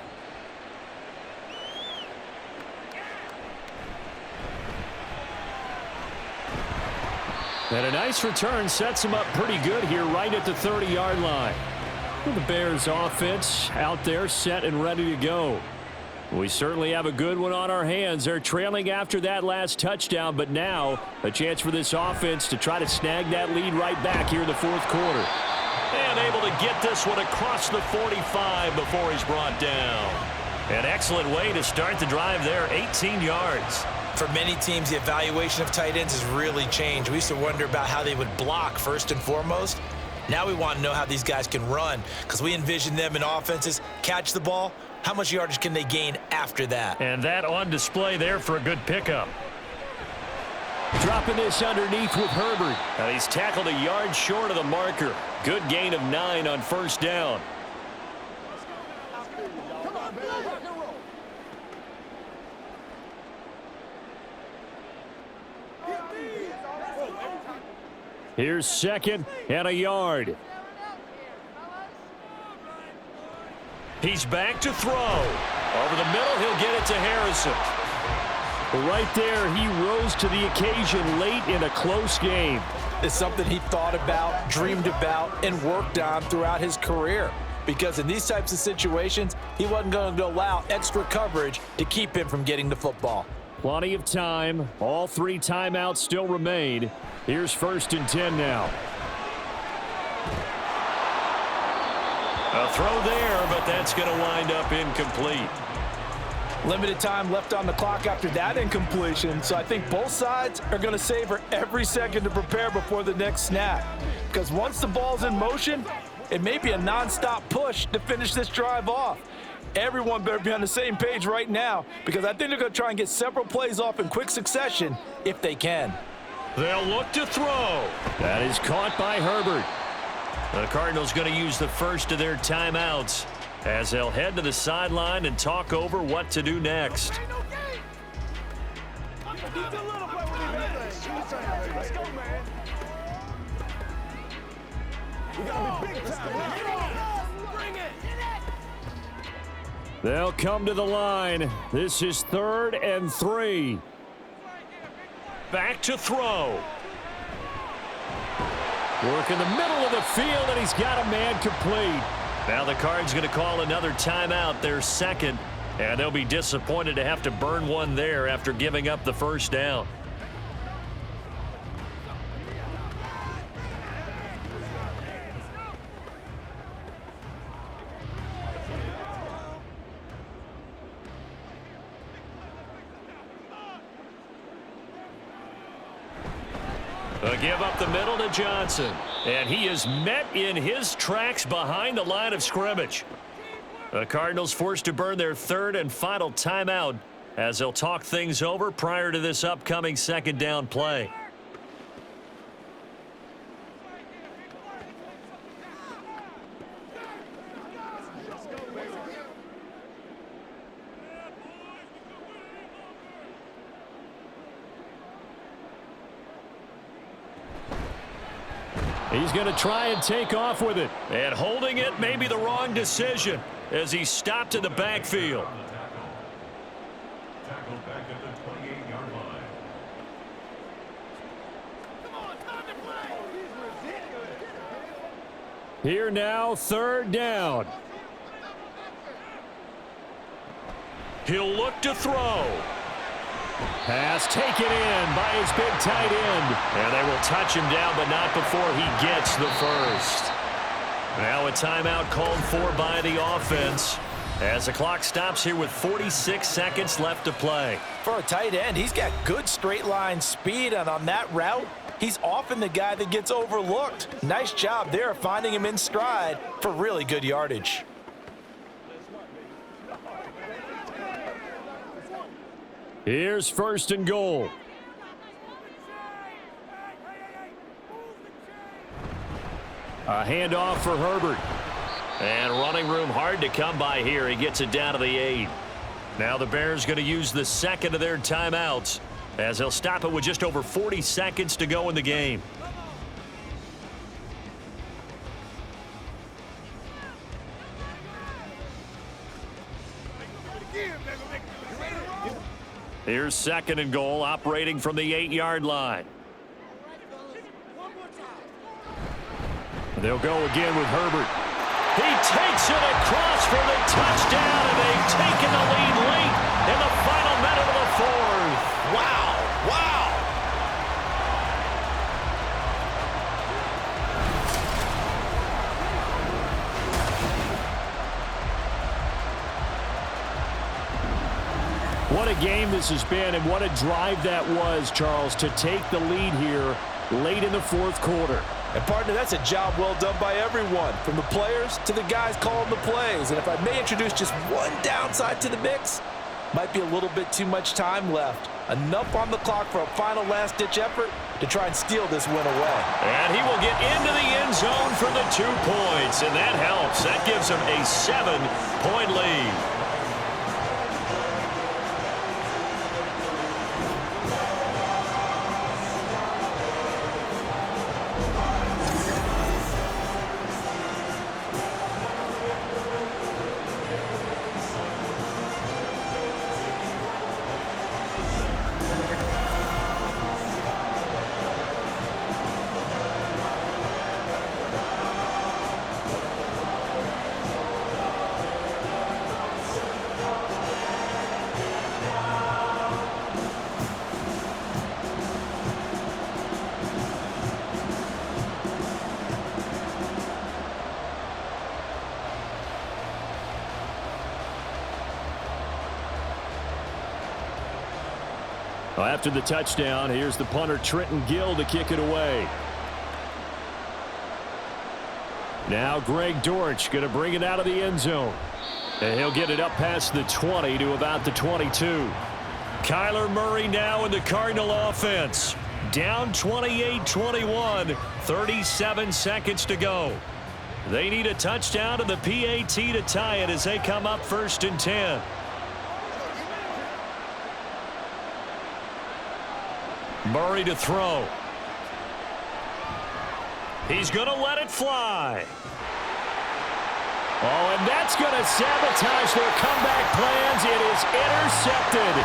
S1: And a nice return sets him up pretty good here right at the 30-yard line. The Bears offense out there set and ready to go. We certainly have a good one on our hands. They're trailing after that last touchdown, but now a chance for this offense to try to snag that lead right back here in the fourth quarter. And able to get this one across the 45 before he's brought down. An excellent way to start the drive there, 18 yards.
S5: For many teams, the evaluation of tight ends has really changed. We used to wonder about how they would block first and foremost. Now we want to know how these guys can run, because we envision them in offenses catch the ball. How much yardage can they gain after that?
S1: And that on display there for a good pickup. Dropping this underneath with Herbert. And he's tackled a yard short of the marker. Good gain of 9 on first down. Here's second and a yard. He's back to throw. Over the middle, he'll get it to Harrison. Right there, he rose to the occasion late in a close game.
S2: It's something he thought about, dreamed about, and worked on throughout his career. Because in these types of situations, he wasn't going to allow extra coverage to keep him from getting the football.
S1: Plenty of time. All 3 timeouts still remain. Here's first and 10 now. A throw there, but that's going to wind up incomplete.
S2: Limited time left on the clock after that incompletion, so I think both sides are going to savor every second to prepare before the next snap. Because once the ball's in motion, it may be a nonstop push to finish this drive off. Everyone better be on the same page right now, because I think they're going to try and get several plays off in quick succession if they can.
S1: They'll look to throw. That is caught by Herbert. The Cardinals going to use the first of their timeouts as they'll head to the sideline and talk over what to do next. They'll come to the line. This is 3rd and 3. Back to throw. Work in the middle of the field, and he's got a man complete. Now the Cards going to call another timeout, their second, and they'll be disappointed to have to burn one there after giving up the first down. A give up the middle to Johnson. And he is met in his tracks behind the line of scrimmage. The Cardinals forced to burn their 3rd and final timeout as they'll talk things over prior to this upcoming second down play. He's going to try and take off with it. And holding it may be the wrong decision as he stopped in the backfield. Here now, 3rd down. He'll look to throw. Pass taken in by his big tight end. And they will touch him down, but not before he gets the first. Now a timeout called for by the offense as the clock stops here with 46 seconds left to play.
S2: For a tight end, he's got good straight line speed, and on that route, he's often the guy that gets overlooked. Nice job there finding him in stride for really good yardage.
S1: Here's 1st and goal. A handoff for Herbert. And running room hard to come by here. He gets it down to the 8. Now the Bears going to use the second of their timeouts as they'll stop it with just over 40 seconds to go in the game. Here's 2nd and goal, operating from the 8-yard line. They'll go again with Herbert. He takes it across for the touchdown, and they've taken the lead late in the final minute of the 4th.
S5: Wow, wow.
S1: What a game this has been, and what a drive that was, Charles, to take the lead here late in the 4th quarter.
S2: And, partner, that's a job well done by everyone, from the players to the guys calling the plays. And if I may introduce just one downside to the mix, might be a little bit too much time left. Enough on the clock for a final last-ditch effort to try and steal this win away.
S1: And he will get into the end zone for the 2 points, and that helps. That gives him a 7-point lead. Well, after the touchdown, here's the punter Trenton Gill to kick it away. Now Greg Dortch going to bring it out of the end zone. And he'll get it up past the 20 to about the 22. Kyler Murray now in the Cardinal offense. Down 28-21, 37 seconds to go. They need a touchdown and the PAT to tie it as they come up 1st and 10. Murray to throw. He's going to let it fly. Oh, and that's going to sabotage their comeback plans. It is intercepted.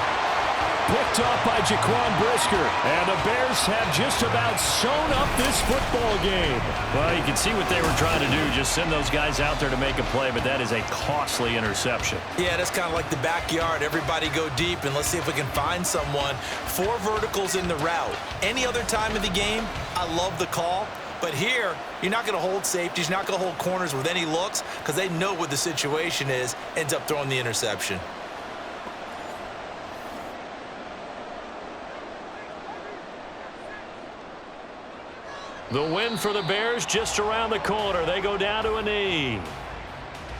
S1: Picked off by Jaquan Brisker. And the Bears have just about sewn up this football game. Well, you can see what they were trying to do. Just send those guys out there to make a play, but that is a costly interception.
S5: Yeah, that's kind of like the backyard. Everybody go deep, and let's see if we can find someone. 4 verticals in the route. Any other time of the game, I love the call. But here, you're not going to hold safeties. You're not going to hold corners with any looks because they know what the situation is. Ends up throwing the interception.
S1: The win for the Bears just around the corner. They go down to a knee.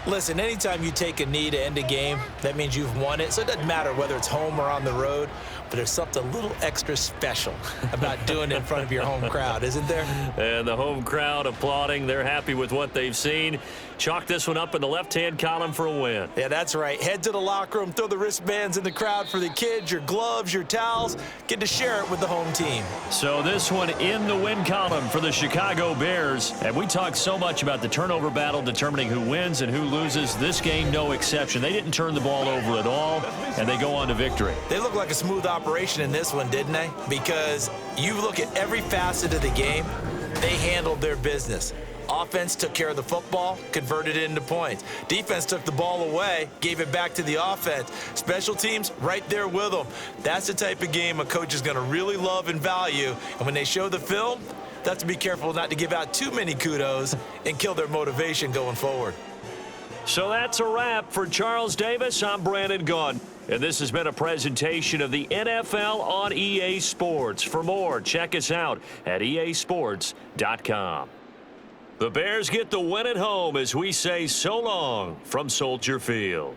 S5: Listen, anytime you take a knee to end a game, that means you've won it. So it doesn't matter whether it's home or on the road, but there's something a little extra special about doing it in front of your home crowd, isn't there?
S1: And the home crowd applauding. They're happy with what they've seen. Chalk this one up in the left-hand column for a win.
S5: Yeah, that's right. Head to the locker room, throw the wristbands in the crowd for the kids, your gloves, your towels. Get to share it with the home team.
S1: So this one in the win column for the Chicago Bears. And we talked so much about the turnover battle determining who wins and who loses. This game, no exception. They didn't turn the ball over at all, and they go on to victory.
S5: They look like a smooth operation in this one, didn't they? Because you look at every facet of the game, they handled their business. Offense took care of the football, converted it into points. Defense took the ball away, gave it back to the offense. Special teams, right there with them. That's the type of game a coach is going to really love and value. And when they show the film, they have to be careful not to give out too many kudos and kill their motivation going forward.
S1: So that's a wrap for Charles Davis. I'm Brandon Gaudin. And this has been a presentation of the NFL on EA Sports. For more, check us out at easports.com. The Bears get the win at home as we say so long from Soldier Field.